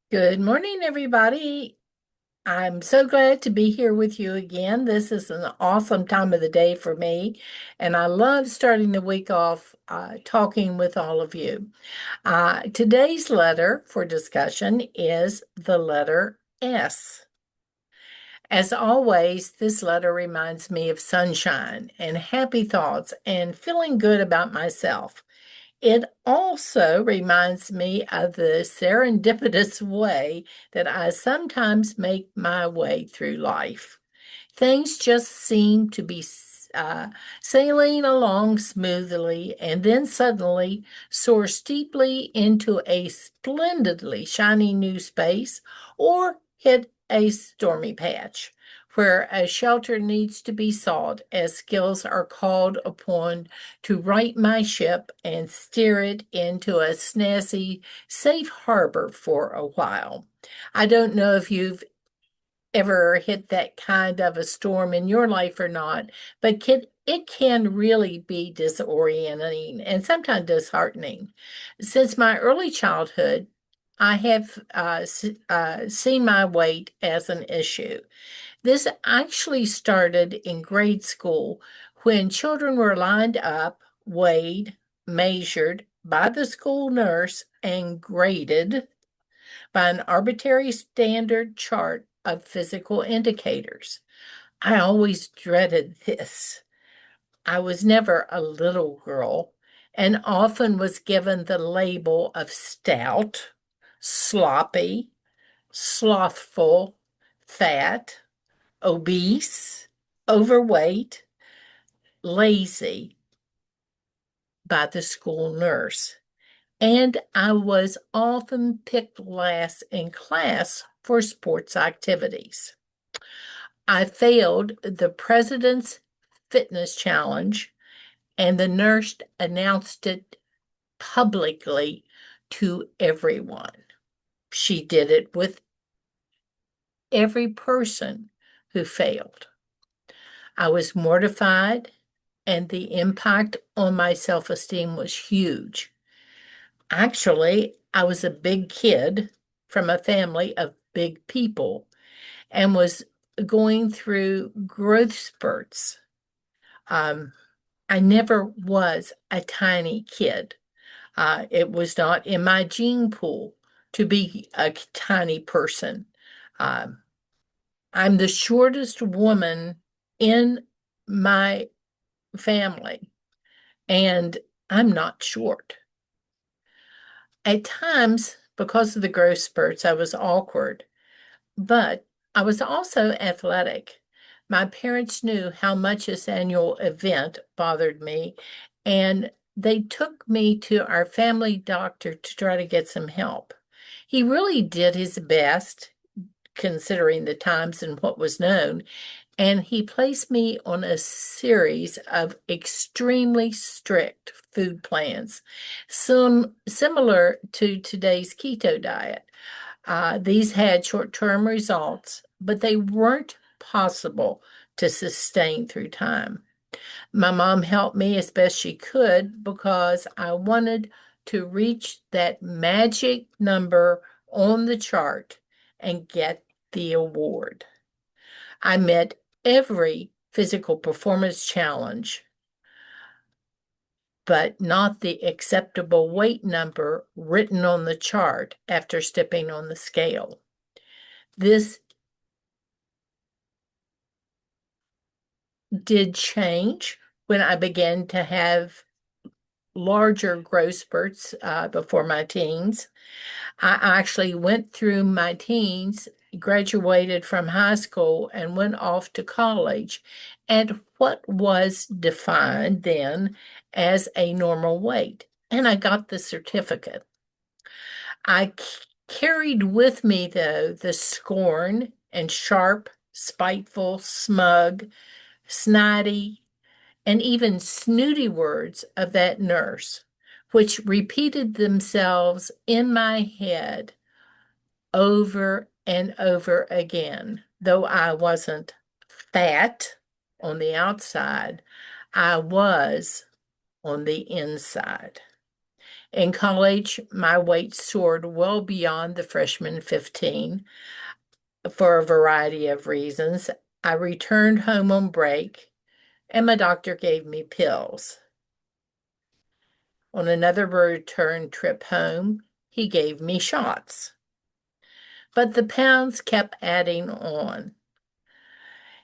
Good morning, everybody. I'm so glad to be here with you again. This is an awesome time of the day for me, and I love starting the week off talking with all of you. Today's letter for discussion is the letter S. As always, this letter reminds me of sunshine and happy thoughts and feeling good about myself. It also reminds me of the serendipitous way that I sometimes make my way through life. Things just seem to be sailing along smoothly and then suddenly soar steeply into a splendidly shiny new space or hit a stormy patch where a shelter needs to be sought as skills are called upon to right my ship and steer it into a snazzy, safe harbor for a while. I don't know if you've ever hit that kind of a storm in your life or not, but it can really be disorienting and sometimes disheartening. Since my early childhood, I have seen my weight as an issue. This actually started in grade school when children were lined up, weighed, measured by the school nurse, and graded by an arbitrary standard chart of physical indicators. I always dreaded this. I was never a little girl and often was given the label of stout, sloppy, slothful, fat, obese, overweight, lazy by the school nurse. And I was often picked last in class for sports activities. I failed the President's Fitness Challenge, and the nurse announced it publicly to everyone. She did it with every person who failed. I was mortified, and the impact on my self esteem was huge. Actually, I was a big kid from a family of big people and was going through growth spurts. Um, I never was a tiny kid. It was not in my gene pool to be a tiny person. Um, I'm the shortest woman in my family, and I'm not short. At times, because of the growth spurts, I was awkward, but I was also athletic. My parents knew how much this annual event bothered me, and they took me to our family doctor to try to get some help. He really did his best, considering the times and what was known, and he placed me on a series of extremely strict food plans, some similar to today's keto diet. These had short-term results, but they weren't possible to sustain through time. My mom helped me as best she could because I wanted to reach that magic number on the chart and get the award. I met every physical performance challenge, but not the acceptable weight number written on the chart after stepping on the scale. This did change when I began to have larger growth spurts before my teens. I actually went through my teens, graduated from high school, and went off to college at what was defined then as a normal weight. And I got the certificate. I carried with me, though, the scorn and sharp, spiteful, smug, snotty, and even snooty words of that nurse, which repeated themselves in my head over and over again. Though I wasn't fat on the outside, I was on the inside. In college, my weight soared well beyond the freshman 15 for a variety of reasons. I returned home on break, and my doctor gave me pills. On another return trip home, he gave me shots. But the pounds kept adding on.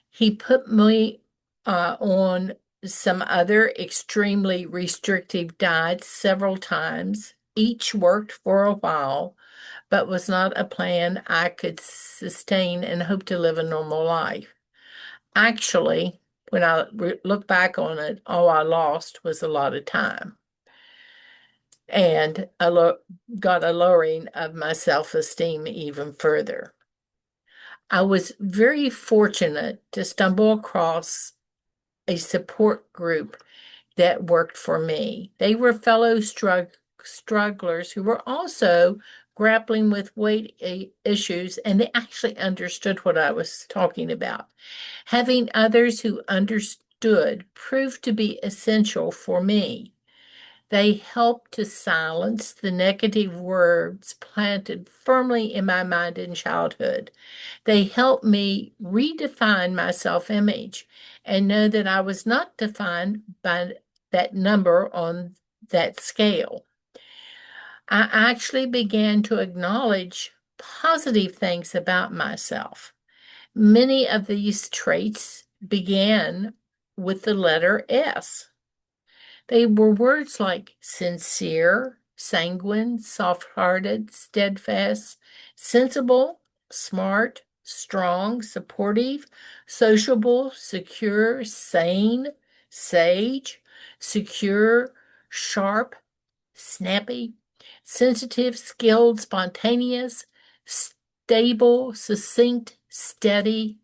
He put me on some other extremely restrictive diets several times. Each worked for a while, but was not a plan I could sustain and hope to live a normal life. Actually, when I look back on it, all I lost was a lot of time and got a lowering of my self-esteem even further. I was very fortunate to stumble across a support group that worked for me. They were fellow strugglers who were also grappling with weight issues, and they actually understood what I was talking about. Having others who understood proved to be essential for me. They helped to silence the negative words planted firmly in my mind in childhood. They helped me redefine my self image and know that I was not defined by that number on that scale. I actually began to acknowledge positive things about myself. Many of these traits began with the letter S. They were words like sincere, sanguine, soft hearted, steadfast, sensible, smart, strong, supportive, sociable, secure, sane, sage, secure, sharp, snappy, sensitive, skilled, spontaneous, stable, succinct, steady,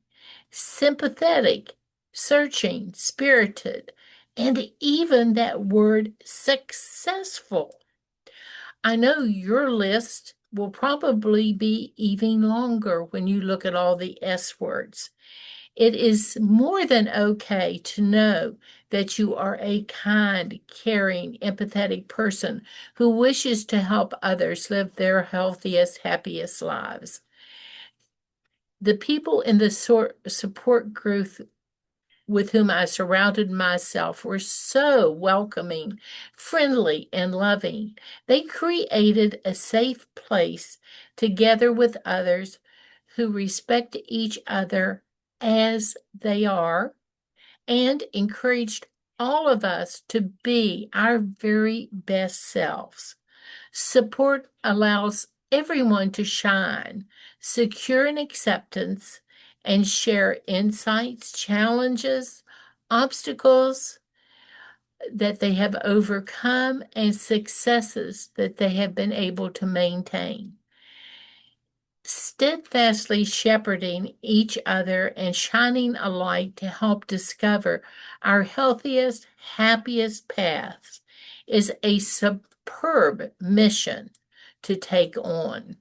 sympathetic, searching, spirited, and even that word successful. I know your list will probably be even longer when you look at all the S words. It is more than okay to know that you are a kind, caring, empathetic person who wishes to help others live their healthiest, happiest lives. The people in the support group with whom I surrounded myself were so welcoming, friendly, and loving. They created a safe place together with others who respect each other as they are and encouraged all of us to be our very best selves. Support allows everyone to shine, secure in acceptance, and share insights, challenges, obstacles that they have overcome, and successes that they have been able to maintain. Steadfastly shepherding each other and shining a light to help discover our healthiest, happiest paths is a superb mission to take on.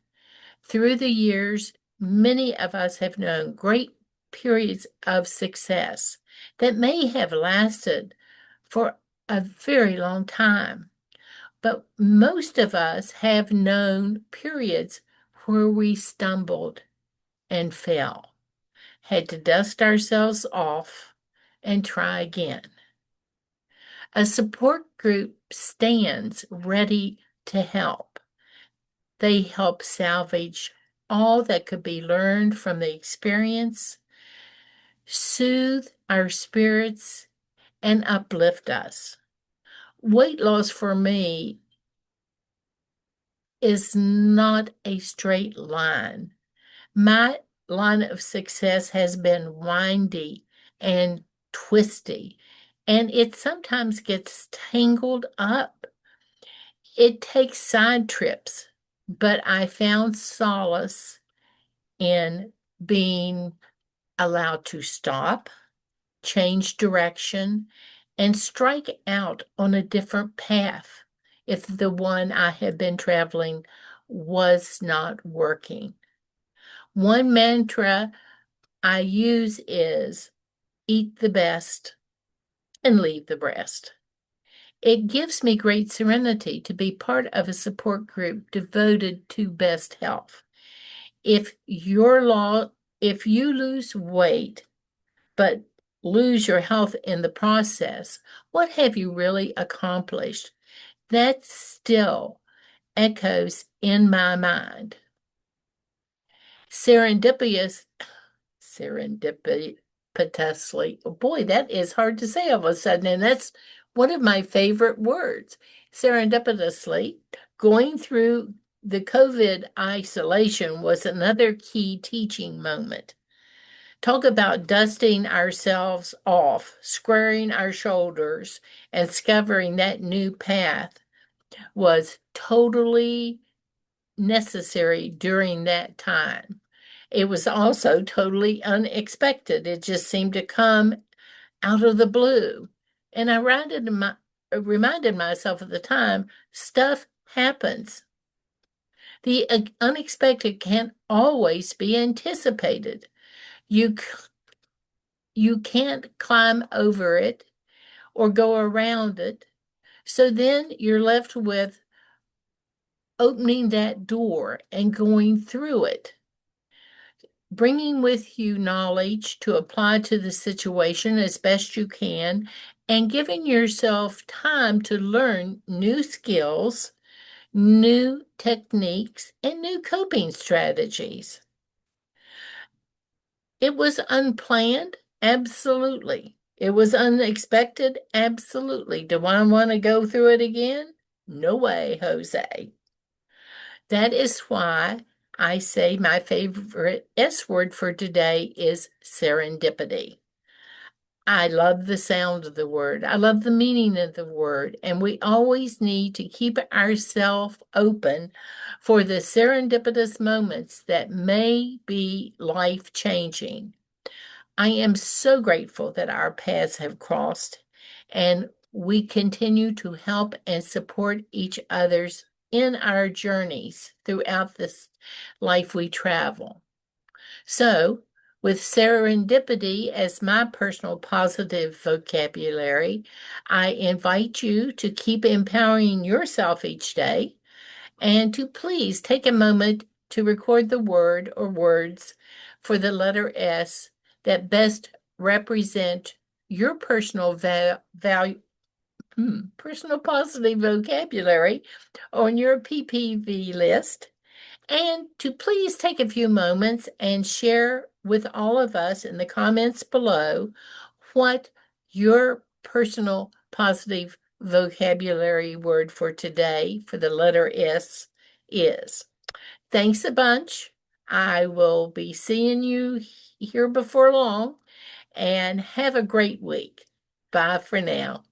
Through the years, many of us have known great periods of success that may have lasted for a very long time, but most of us have known periods where we stumbled and fell, had to dust ourselves off and try again. A support group stands ready to help. They help salvage all that could be learned from the experience, soothe our spirits, and uplift us. Weight loss for me is not a straight line. My line of success has been windy and twisty, and it sometimes gets tangled up. It takes side trips, but I found solace in being allowed to stop, change direction, and strike out on a different path if the one I had been traveling was not working. One mantra I use is eat the best and leave the rest. It gives me great serenity to be part of a support group devoted to best health. If your law, if you lose weight, but lose your health in the process, what have you really accomplished? That still echoes in my mind. Serendipitous, serendipitously. Oh boy, that is hard to say all of a sudden, and that's one of my favorite words. Serendipitously, going through the COVID isolation was another key teaching moment. Talk about dusting ourselves off, squaring our shoulders, and discovering that new path was totally necessary during that time. It was also totally unexpected. It just seemed to come out of the blue. And reminded myself at the time, stuff happens. The unexpected can't always be anticipated. You you can't climb over it or go around it. So then you're left with opening that door and going through it, bringing with you knowledge to apply to the situation as best you can, and giving yourself time to learn new skills, new techniques, and new coping strategies. It was unplanned, absolutely. It was unexpected, absolutely. Do I want to go through it again? No way, Jose. That is why I say my favorite S word for today is serendipity. I love the sound of the word. I love the meaning of the word. And we always need to keep ourselves open for the serendipitous moments that may be life changing. I am so grateful that our paths have crossed and we continue to help and support each other's in our journeys throughout this life we travel. So, with serendipity as my personal positive vocabulary, I invite you to keep empowering yourself each day and to please take a moment to record the word or words for the letter S that best represent your personal value, personal positive vocabulary on your PPV list, and to please take a few moments and share with all of us in the comments below what your personal positive vocabulary word for today for the letter S is. Thanks a bunch. I will be seeing you here before long, and have a great week. Bye for now.